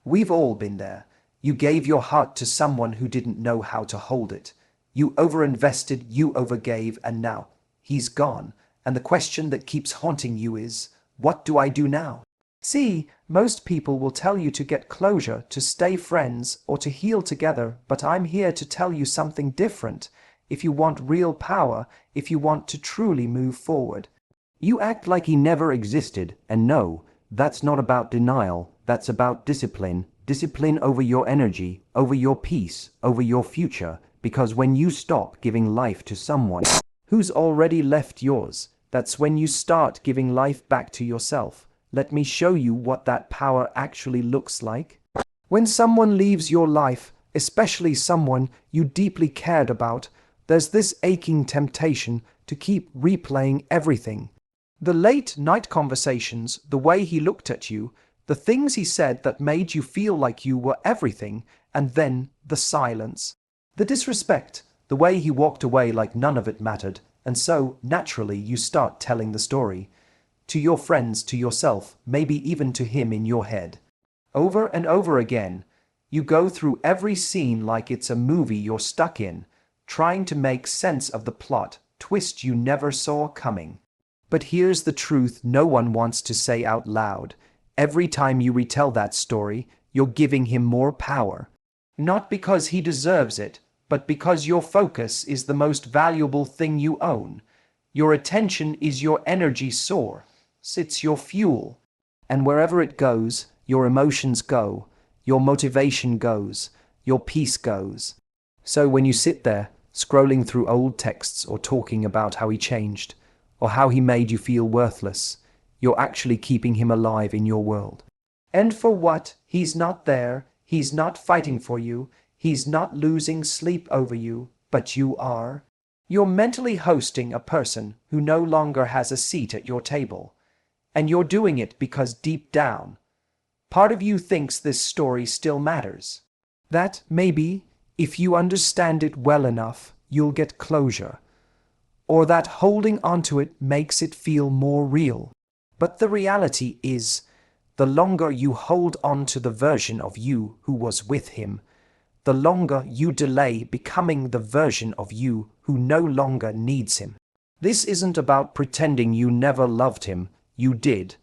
We've all been there. You gave your heart to someone who didn't know how to hold it. You overinvested, you overgave, and now he's gone. And the question that keeps haunting you is, what do I do now? See, most people will tell you to get closure, to stay friends, or to heal together, but I'm here to tell you something different. If you want real power, if you want to truly move forward. You act like he never existed, and no, that's not about denial, that's about discipline. Discipline over your energy, over your peace, over your future, because when you stop giving life to someone who's already left yours, that's when you start giving life back to yourself. Let me show you what that power actually looks like. When someone leaves your life, especially someone you deeply cared about, there's this aching temptation to keep replaying everything. The late night conversations, the way he looked at you, the things he said that made you feel like you were everything, and then the silence. The disrespect, the way he walked away like none of it mattered, and so, naturally, you start telling the story. To your friends, to yourself, maybe even to him in your head. Over and over again, you go through every scene like it's a movie you're stuck in, trying to make sense of the plot, twist you never saw coming. But here's the truth no one wants to say out loud. Every time you retell that story, you're giving him more power. Not because he deserves it, but because your focus is the most valuable thing you own. Your attention is your energy source. It's your fuel. And wherever it goes, your emotions go, your motivation goes, your peace goes. So when you sit there, scrolling through old texts or talking about how he changed, or how he made you feel worthless, you're actually keeping him alive in your world. And for what? He's not there, he's not fighting for you, he's not losing sleep over you, but you are. You're mentally hosting a person who no longer has a seat at your table. And you're doing it because deep down, part of you thinks this story still matters. That, maybe, if you understand it well enough, you'll get closure. Or that holding onto it makes it feel more real. But the reality is, the longer you hold on to the version of you who was with him, the longer you delay becoming the version of you who no longer needs him. This isn't about pretending you never loved him. You did.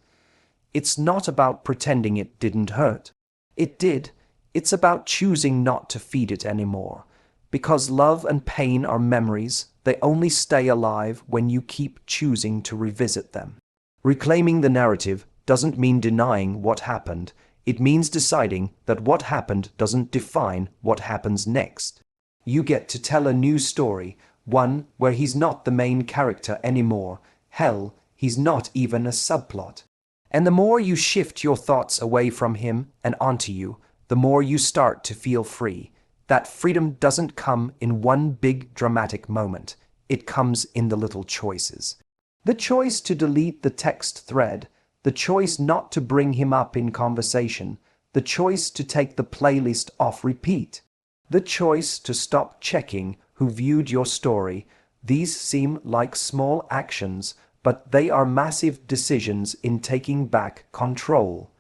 It's not about pretending it didn't hurt. It did. It's about choosing not to feed it anymore. Because love and pain are memories, they only stay alive when you keep choosing to revisit them. Reclaiming the narrative doesn't mean denying what happened. It means deciding that what happened doesn't define what happens next. You get to tell a new story, one where he's not the main character anymore. Hell, he's not even a subplot. And the more you shift your thoughts away from him and onto you, the more you start to feel free. That freedom doesn't come in one big dramatic moment. It comes in the little choices. The choice to delete the text thread, the choice not to bring him up in conversation, the choice to take the playlist off repeat, the choice to stop checking who viewed your story. These seem like small actions, but they are massive decisions in taking back control.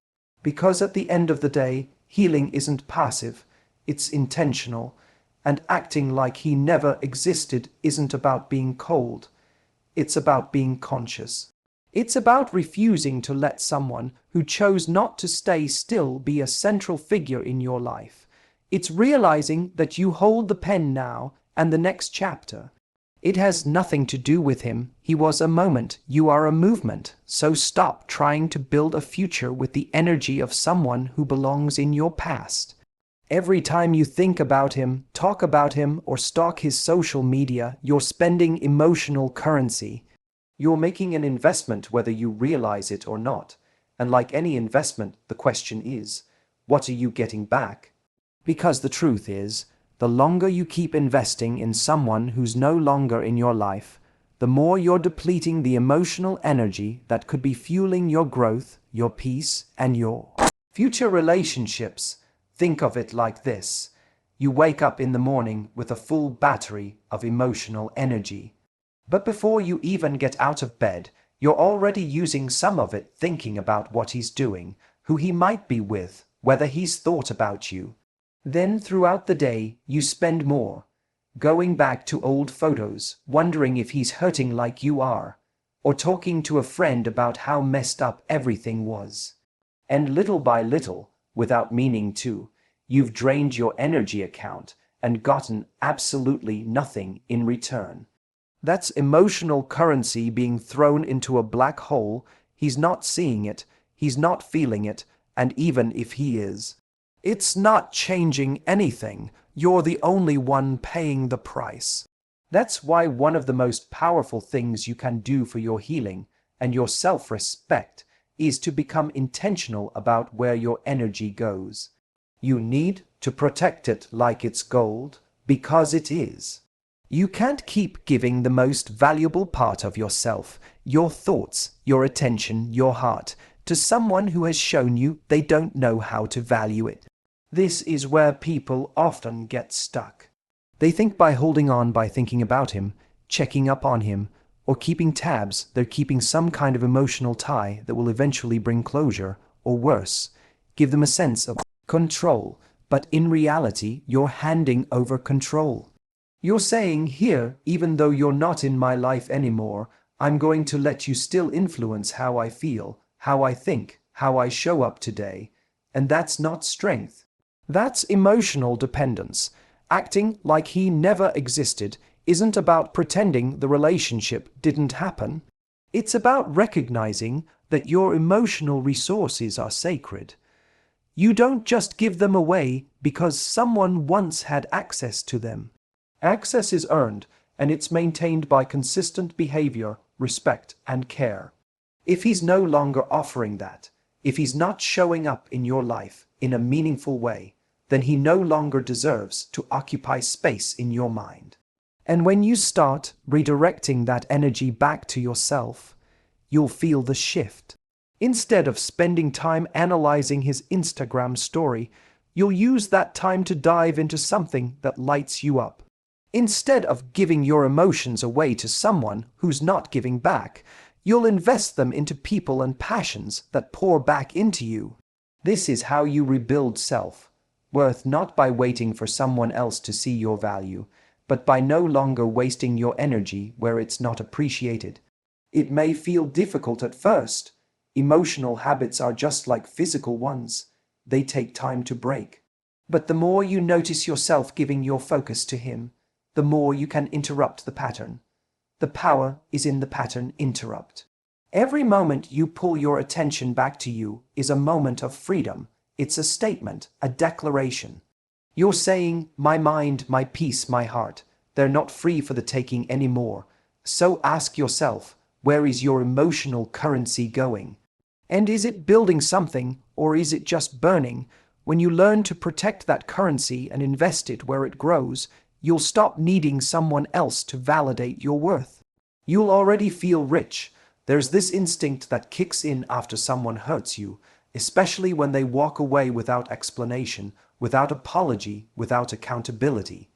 Because at the end of the day, healing isn't passive, it's intentional, and acting like he never existed isn't about being cold. It's about being conscious. It's about refusing to let someone who chose not to stay still be a central figure in your life. It's realizing that you hold the pen now and the next chapter. It has nothing to do with him. He was a moment. You are a movement. So stop trying to build a future with the energy of someone who belongs in your past. Every time you think about him, talk about him, or stalk his social media, you're spending emotional currency. You're making an investment whether you realize it or not. And like any investment, the question is, what are you getting back? Because the truth is, the longer you keep investing in someone who's no longer in your life, the more you're depleting the emotional energy that could be fueling your growth, your peace, and your future relationships. Think of it like this. You wake up in the morning with a full battery of emotional energy. But before you even get out of bed, you're already using some of it thinking about what he's doing, who he might be with, whether he's thought about you. Then throughout the day, you spend more going back to old photos, wondering if he's hurting like you are, or talking to a friend about how messed up everything was. And little by little, without meaning to, you've drained your energy account and gotten absolutely nothing in return. That's emotional currency being thrown into a black hole. He's not seeing it, he's not feeling it, and even if he is, it's not changing anything. You're the only one paying the price. That's why one of the most powerful things you can do for your healing and your self-respect is to become intentional about where your energy goes. You need to protect it like it's gold, because it is. You can't keep giving the most valuable part of yourself, your thoughts, your attention, your heart, to someone who has shown you they don't know how to value it. This is where people often get stuck. They think by holding on, by thinking about him, checking up on him, or keeping tabs, they're keeping some kind of emotional tie that will eventually bring closure, or worse, give them a sense of control. But in reality, you're handing over control. You're saying, here, even though you're not in my life anymore, I'm going to let you still influence how I feel, how I think, how I show up today. And that's not strength. That's emotional dependence. Acting like he never existed isn't about pretending the relationship didn't happen. It's about recognizing that your emotional resources are sacred. You don't just give them away because someone once had access to them. Access is earned, and it's maintained by consistent behavior, respect, and care. If he's no longer offering that, if he's not showing up in your life in a meaningful way, then he no longer deserves to occupy space in your mind. And when you start redirecting that energy back to yourself, you'll feel the shift. Instead of spending time analyzing his Instagram story, you'll use that time to dive into something that lights you up. Instead of giving your emotions away to someone who's not giving back, you'll invest them into people and passions that pour back into you. This is how you rebuild self-worth, not by waiting for someone else to see your value, but by no longer wasting your energy where it's not appreciated. It may feel difficult at first. Emotional habits are just like physical ones. They take time to break. But the more you notice yourself giving your focus to him, the more you can interrupt the pattern. The power is in the pattern interrupt. Every moment you pull your attention back to you is a moment of freedom. It's a statement, a declaration. You're saying, my mind, my peace, my heart, they're not free for the taking anymore. So ask yourself, where is your emotional currency going? And is it building something, or is it just burning? When you learn to protect that currency and invest it where it grows, you'll stop needing someone else to validate your worth. You'll already feel rich. There's this instinct that kicks in after someone hurts you, especially when they walk away without explanation, without apology, without accountability.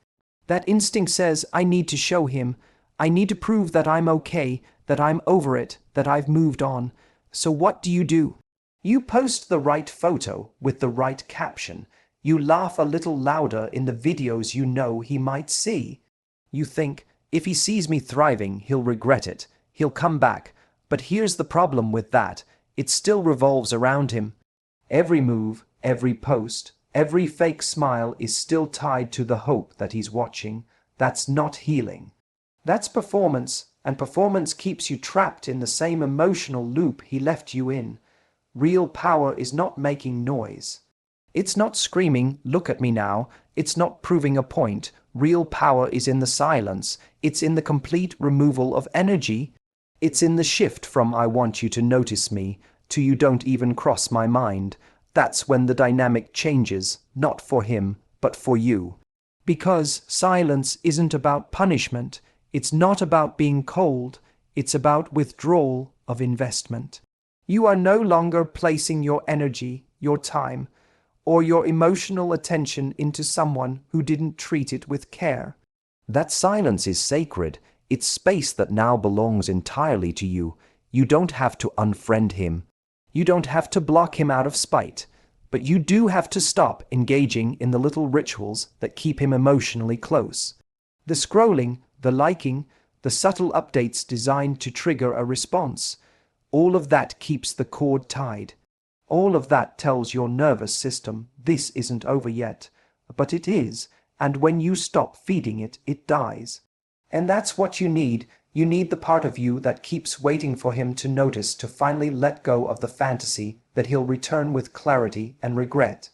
That instinct says, I need to show him. I need to prove that I'm okay, that I'm over it, that I've moved on. So what do? You post the right photo with the right caption. You laugh a little louder in the videos you know he might see. You think, if he sees me thriving, he'll regret it. He'll come back. But here's the problem with that. It still revolves around him. Every move, every post, every fake smile is still tied to the hope that he's watching. That's not healing. That's performance, and performance keeps you trapped in the same emotional loop he left you in. Real power is not making noise. It's not screaming, look at me now. It's not proving a point. Real power is in the silence. It's in the complete removal of energy. It's in the shift from I want you to notice me to you don't even cross my mind. That's when the dynamic changes, not for him, but for you. Because silence isn't about punishment. It's not about being cold. It's about withdrawal of investment. You are no longer placing your energy, your time, or your emotional attention into someone who didn't treat it with care. That silence is sacred. It's space that now belongs entirely to you. You don't have to unfriend him. You don't have to block him out of spite. But you do have to stop engaging in the little rituals that keep him emotionally close. The scrolling, the liking, the subtle updates designed to trigger a response. All of that keeps the cord tied. All of that tells your nervous system this isn't over yet, but it is, and when you stop feeding it, it dies. And that's what you need. You need the part of you that keeps waiting for him to notice, to finally let go of the fantasy that he'll return with clarity and regret.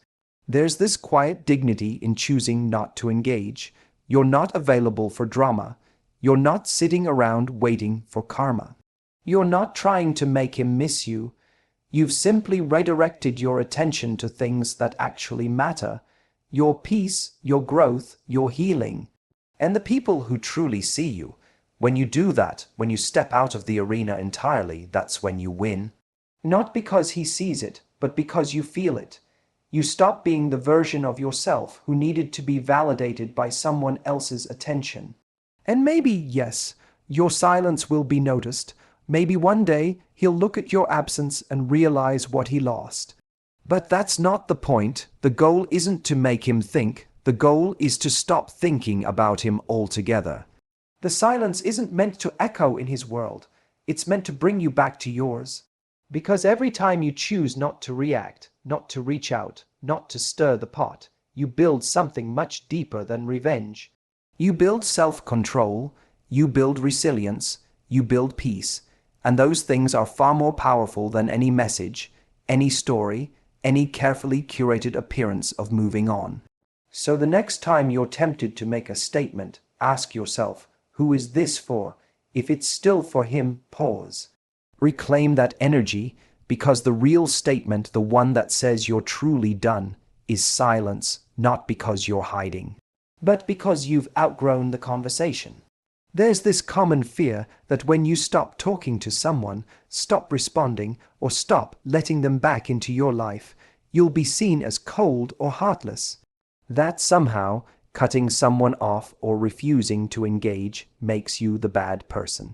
There's this quiet dignity in choosing not to engage. You're not available for drama. You're not sitting around waiting for karma. You're not trying to make him miss you. You've simply redirected your attention to things that actually matter. Your peace, your growth, your healing. And the people who truly see you, when you do that, when you step out of the arena entirely, that's when you win. Not because he sees it, but because you feel it. You stop being the version of yourself who needed to be validated by someone else's attention. And maybe, yes, your silence will be noticed. Maybe one day he'll look at your absence and realize what he lost. But that's not the point. The goal isn't to make him think. The goal is to stop thinking about him altogether. The silence isn't meant to echo in his world. It's meant to bring you back to yours. Because every time you choose not to react, not to reach out, not to stir the pot, you build something much deeper than revenge. You build self-control, you build resilience, you build peace, and those things are far more powerful than any message, any story, any carefully curated appearance of moving on. So the next time you're tempted to make a statement, ask yourself, who is this for? If it's still for him, pause. Reclaim that energy, because the real statement, the one that says you're truly done, is silence, not because you're hiding, but because you've outgrown the conversation. There's this common fear that when you stop talking to someone, stop responding, or stop letting them back into your life, you'll be seen as cold or heartless. That somehow, cutting someone off or refusing to engage makes you the bad person.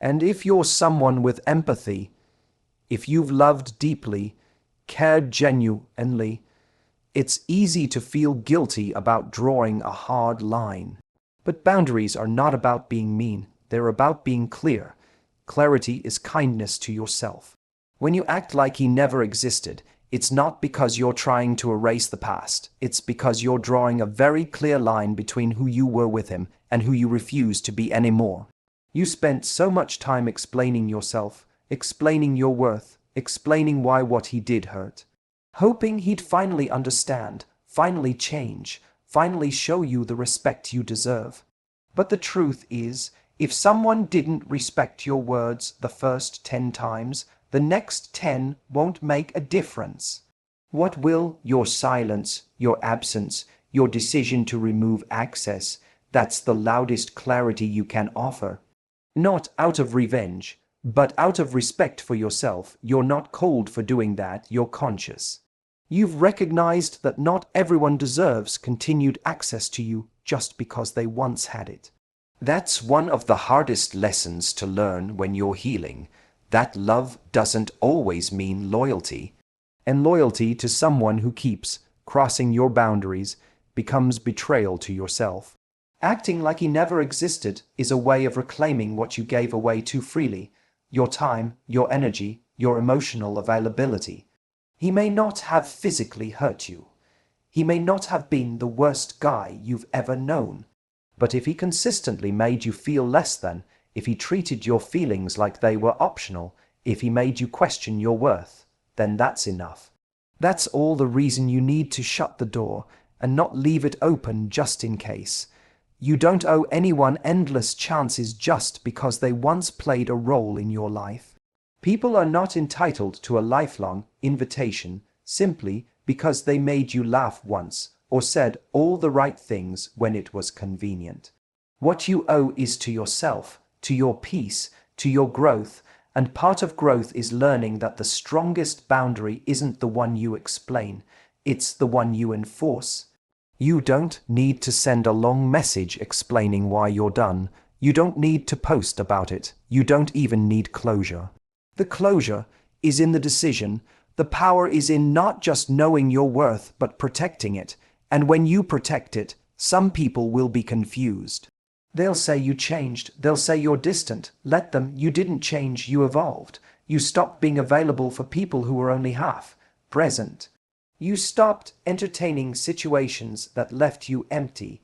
And if you're someone with empathy, if you've loved deeply, cared genuinely, it's easy to feel guilty about drawing a hard line. But boundaries are not about being mean, they're about being clear. Clarity is kindness to yourself. When you act like he never existed, it's not because you're trying to erase the past, it's because you're drawing a very clear line between who you were with him and who you refuse to be anymore. You spent so much time explaining yourself, explaining your worth, explaining why what he did hurt, hoping he'd finally understand, finally change, finally show you the respect you deserve. But the truth is, if someone didn't respect your words the first 10 times, the next 10 won't make a difference. What will? Your silence, your absence, your decision to remove access. That's the loudest clarity you can offer. Not out of revenge, but out of respect for yourself. You're not cold for doing that, you're conscious. You've recognized that not everyone deserves continued access to you just because they once had it. That's one of the hardest lessons to learn when you're healing, that love doesn't always mean loyalty. And loyalty to someone who keeps crossing your boundaries becomes betrayal to yourself. Acting like he never existed is a way of reclaiming what you gave away too freely, your time, your energy, your emotional availability. He may not have physically hurt you. He may not have been the worst guy you've ever known. But if he consistently made you feel less than, if he treated your feelings like they were optional, if he made you question your worth, then that's enough. That's all the reason you need to shut the door and not leave it open just in case. You don't owe anyone endless chances just because they once played a role in your life. People are not entitled to a lifelong invitation simply because they made you laugh once or said all the right things when it was convenient. What you owe is to yourself, to your peace, to your growth, and part of growth is learning that the strongest boundary isn't the one you explain, it's the one you enforce. You don't need to send a long message explaining why you're done. You don't need to post about it. You don't even need closure. The closure is in the decision, The power is in not just knowing your worth, but protecting it. And when you protect it, some people will be confused. They'll say you changed. They'll say you're distant. Let them. You didn't change. You evolved. You stopped being available for people who were only half present. You stopped entertaining situations that left you empty.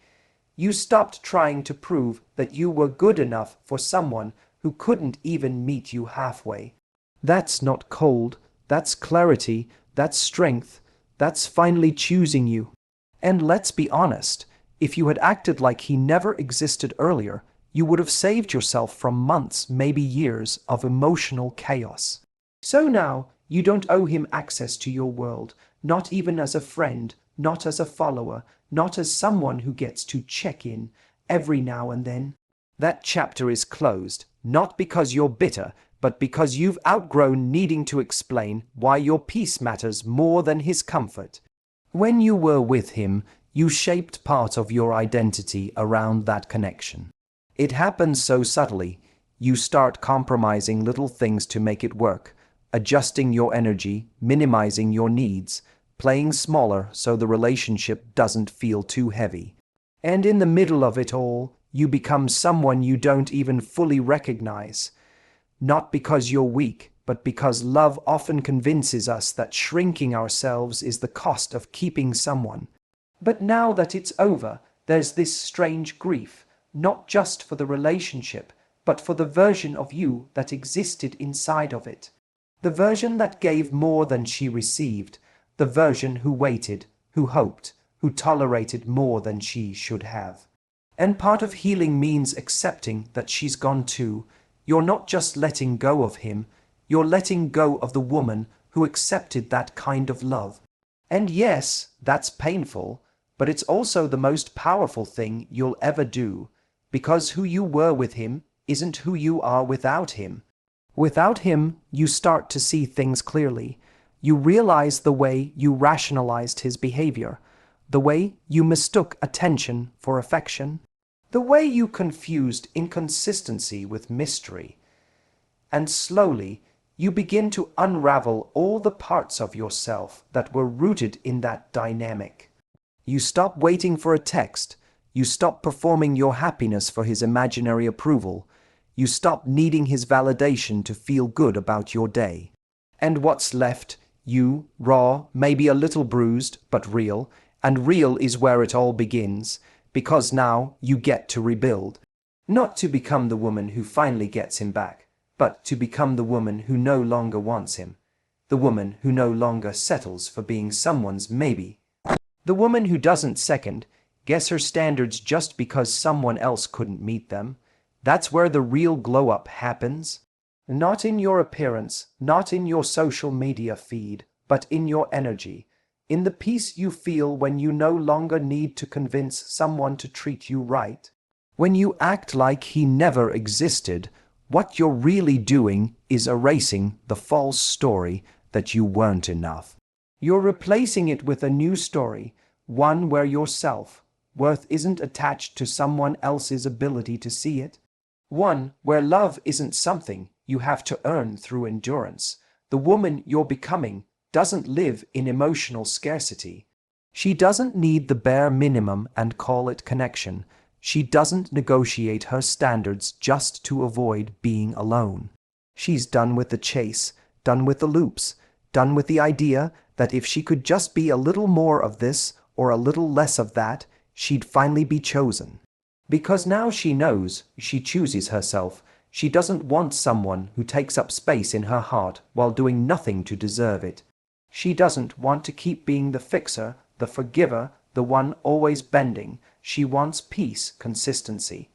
You stopped trying to prove that you were good enough for someone who couldn't even meet you halfway. That's not cold. That's clarity. That's strength. That's finally choosing you. And let's be honest, if you had acted like he never existed earlier, you would have saved yourself from months, maybe years, of emotional chaos. So now, you don't owe him access to your world, not even as a friend, not as a follower, not as someone who gets to check in every now and then. That chapter is closed, not because you're bitter, but because you've outgrown needing to explain why your peace matters more than his comfort. When you were with him, you shaped part of your identity around that connection. It happens so subtly. You start compromising little things to make it work, adjusting your energy, minimizing your needs, playing smaller so the relationship doesn't feel too heavy. And in the middle of it all, you become someone you don't even fully recognize. Not because you're weak, but because love often convinces us that shrinking ourselves is the cost of keeping someone. But now that it's over, there's this strange grief, not just for the relationship, but for the version of you that existed inside of it. The version that gave more than she received, the version who waited, who hoped, who tolerated more than she should have. And part of healing means accepting that she's gone too. You're not just letting go of him, you're letting go of the woman who accepted that kind of love. And yes, that's painful, but it's also the most powerful thing you'll ever do, because who you were with him isn't who you are without him. Without him, you start to see things clearly. You realize the way you rationalized his behavior, the way you mistook attention for affection, the way you confused inconsistency with mystery. And slowly, you begin to unravel all the parts of yourself that were rooted in that dynamic. You stop waiting for a text. You stop performing your happiness for his imaginary approval. You stop needing his validation to feel good about your day. And what's left, you, raw, maybe a little bruised, but real, and real is where it all begins, because now you get to rebuild. Not to become the woman who finally gets him back, but to become the woman who no longer wants him, the woman who no longer settles for being someone's maybe, the woman who doesn't second guess her standards just because someone else couldn't meet them. That's where the real glow-up happens. Not in your appearance, not in your social media feed, but in your energy, in the peace you feel when you no longer need to convince someone to treat you right. When you act like he never existed, what you're really doing is erasing the false story that you weren't enough. You're replacing it with a new story, one where your self-worth isn't attached to someone else's ability to see it. One where love isn't something you have to earn through endurance. The woman you're becoming doesn't live in emotional scarcity. She doesn't need the bare minimum and call it connection. She doesn't negotiate her standards just to avoid being alone. She's done with the chase, done with the loops, done with the idea that if she could just be a little more of this or a little less of that, she'd finally be chosen. Because now she knows she chooses herself. She doesn't want someone who takes up space in her heart while doing nothing to deserve it. She doesn't want to keep being the fixer, the forgiver, the one always bending. She wants peace, consistency.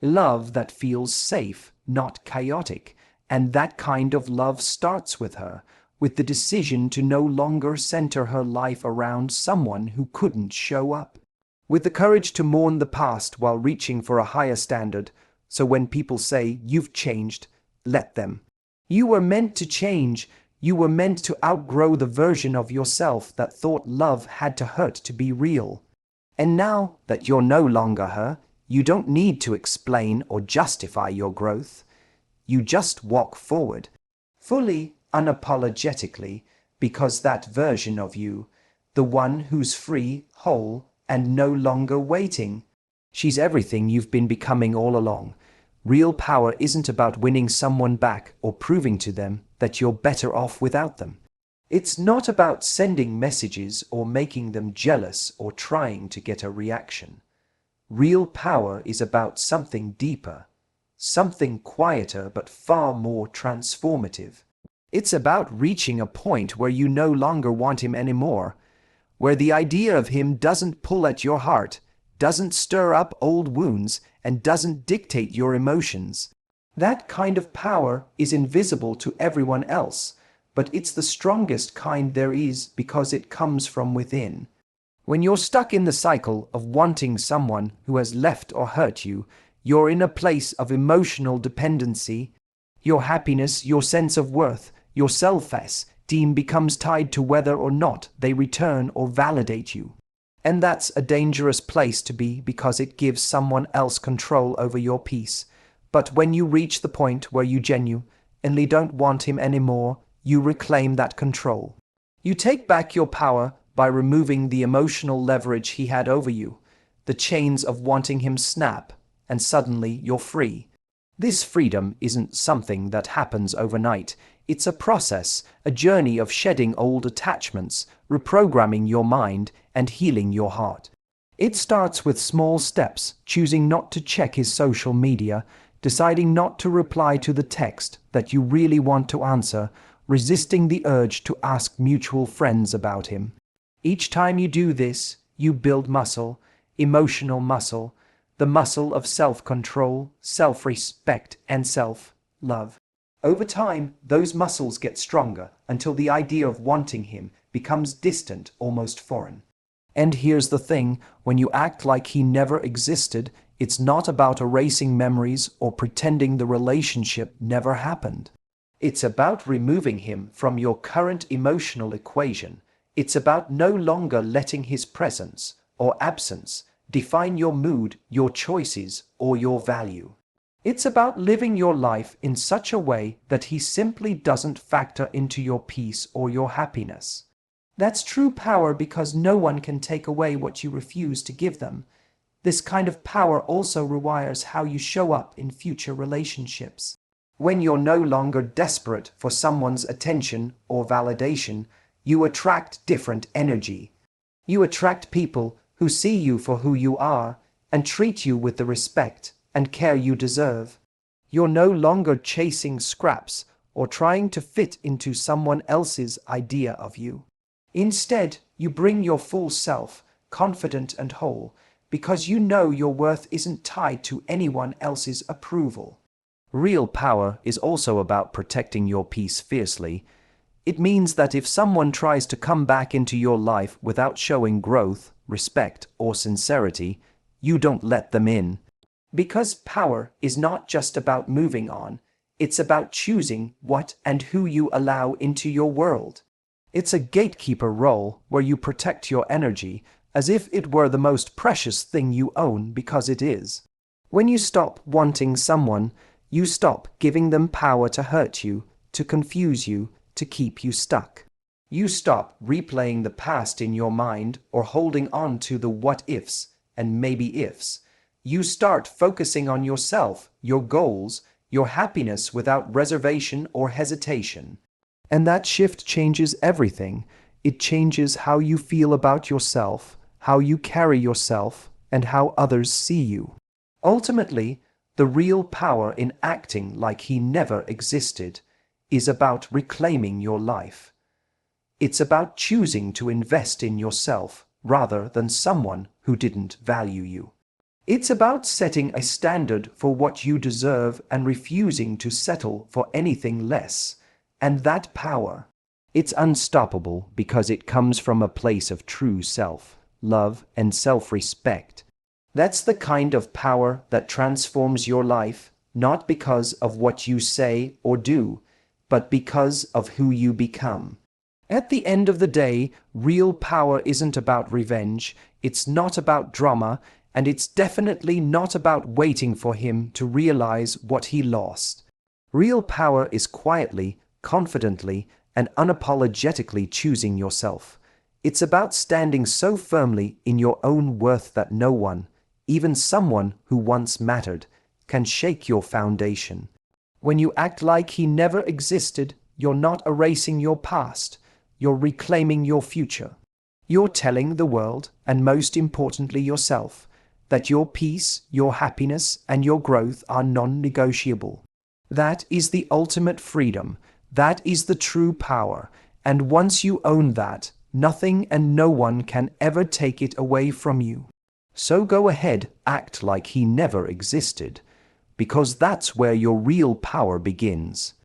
Love that feels safe, not chaotic. And that kind of love starts with her, with the decision to no longer center her life around someone who couldn't show up. With the courage to mourn the past while reaching for a higher standard, so when people say you've changed, let them. You were meant to change. You were meant to outgrow the version of yourself that thought love had to hurt to be real. And now that you're no longer her, you don't need to explain or justify your growth. You just walk forward, fully, unapologetically, because that version of you, the one who's free, whole, and no longer waiting, she's everything you've been becoming all along. Real power isn't about winning someone back or proving to them that you're better off without them. It's not about sending messages or making them jealous or trying to get a reaction. Real power is about something deeper, something quieter but far more transformative. It's about reaching a point where you no longer want him anymore, where the idea of him doesn't pull at your heart, doesn't stir up old wounds, and doesn't dictate your emotions. That kind of power is invisible to everyone else, but it's the strongest kind there is because it comes from within. When you're stuck in the cycle of wanting someone who has left or hurt you, you're in a place of emotional dependency. Your happiness, your sense of worth, your self-esteem becomes tied to whether or not they return or validate you. And that's a dangerous place to be because it gives someone else control over your peace. But when you reach the point where you genuinely don't want him anymore, you reclaim that control. You take back your power by removing the emotional leverage he had over you. The chains of wanting him snap, and suddenly you're free. This freedom isn't something that happens overnight. It's a process, a journey of shedding old attachments, reprogramming your mind, and healing your heart. It starts with small steps, choosing not to check his social media, deciding not to reply to the text that you really want to answer, resisting the urge to ask mutual friends about him. Each time you do this, you build muscle, emotional muscle, the muscle of self-control, self-respect, and self-love. Over time, those muscles get stronger until the idea of wanting him becomes distant, almost foreign. And here's the thing, when you act like he never existed, it's not about erasing memories or pretending the relationship never happened. It's about removing him from your current emotional equation. It's about no longer letting his presence or absence define your mood, your choices, or your value. It's about living your life in such a way that he simply doesn't factor into your peace or your happiness. That's true power because no one can take away what you refuse to give them. This kind of power also rewires how you show up in future relationships. When you're no longer desperate for someone's attention or validation, you attract different energy. You attract people who see you for who you are and treat you with the respect and care you deserve. You're no longer chasing scraps or trying to fit into someone else's idea of you. Instead, you bring your full self, confident and whole, because you know your worth isn't tied to anyone else's approval. Real power is also about protecting your peace fiercely. It means that if someone tries to come back into your life without showing growth, respect, or sincerity, you don't let them in. Because power is not just about moving on, it's about choosing what and who you allow into your world. It's a gatekeeper role where you protect your energy as if it were the most precious thing you own because it is. When you stop wanting someone, you stop giving them power to hurt you, to confuse you, to keep you stuck. You stop replaying the past in your mind or holding on to the what-ifs and maybe-ifs. You start focusing on yourself, your goals, your happiness without reservation or hesitation. And that shift changes everything. It changes how you feel about yourself, how you carry yourself, and how others see you. Ultimately, the real power in acting like he never existed is about reclaiming your life. It's about choosing to invest in yourself rather than someone who didn't value you. It's about setting a standard for what you deserve and refusing to settle for anything less. And that power, it's unstoppable because it comes from a place of true self-love and self-respect. That's the kind of power that transforms your life, not because of what you say or do, but because of who you become. At the end of the day, real power isn't about revenge, it's not about drama, and it's definitely not about waiting for him to realize what he lost. Real power is quietly, confidently, and unapologetically choosing yourself. It's about standing so firmly in your own worth that no one, even someone who once mattered, can shake your foundation. When you act like he never existed, you're not erasing your past, you're reclaiming your future. You're telling the world, and most importantly yourself, that your peace, your happiness, and your growth are non-negotiable. That is the ultimate freedom. That is the true power. And once you own that, nothing and no one can ever take it away from you. So go ahead, act like he never existed, because that's where your real power begins.